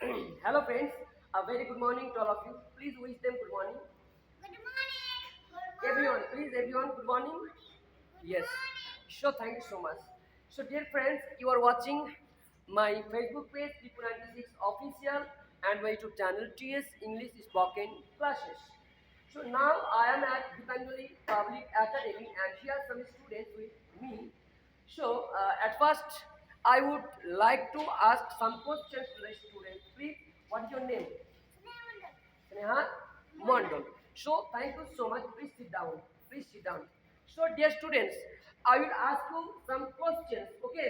Hello friends, a very good morning to all of you. Please wish them good morning. Good morning. Everyone, please everyone, good morning. Yes. So thank you so much. So dear friends, you are watching my Facebook page People96 Official and my YouTube channel TS English Spoken Classes. So now I am at Gitanjali Public Academy and here are some students with me. So at first I would like to ask some questions to the students. Please, what is your name? Sneha Mondal. So thank you so much. Please sit down. Please sit down. So dear students, I will ask you some questions. Okay,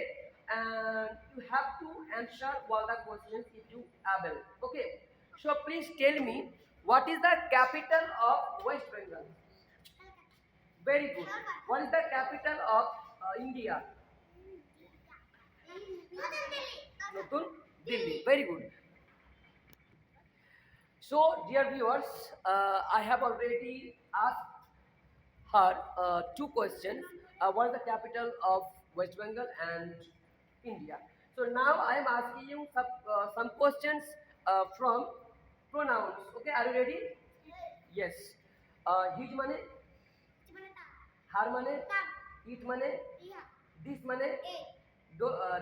and you have to answer all the questions if you able. Okay. So please tell me what is the capital of West Bengal? Very good. What is the capital of India? Notun Delhi. Very good. So, dear viewers, I have already asked her two questions. What is the capital of West Bengal and India? So now I am asking you some questions from pronouns. Okay, are you ready? Yes. His mane, har mane, it mane, this mane,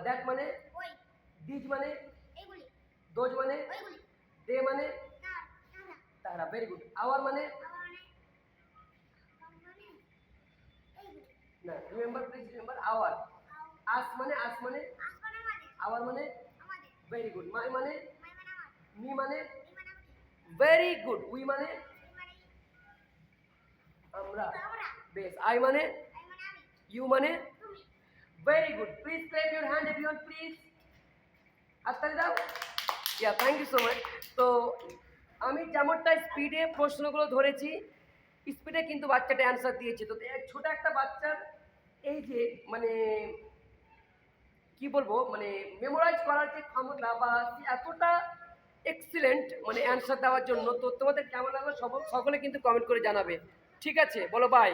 that mane, these mane, those mane, they mane, tara. Very good. Our mane, no, remember, please remember our. As mane, our mane, very good. My mane, me mane, very good. We mane, আমরা. Base. I mane, you mane, very good. Please clap your hand everyone, please. হাততালি দাও. Yeah, thank you so much. তো আমি যেমনটা স্পিডে প্রশ্নগুলো ধরেছি স্পিডে কিন্তু বাচ্চাটা অ্যান্সার দিয়েছে। তো ছোট একটা বাচ্চার এই যে মানে কি বলবো মানে মেমোরাইজ করার যে ক্ষমতা বা এতটা এক্সিলেন্ট মানে অ্যান্সার দেওয়ার জন্য। তো তোমাদের কেমন লাগলো সকলে কিন্তু কমেন্ট করে জানাবে। ঠিক আছে, বলো বাই।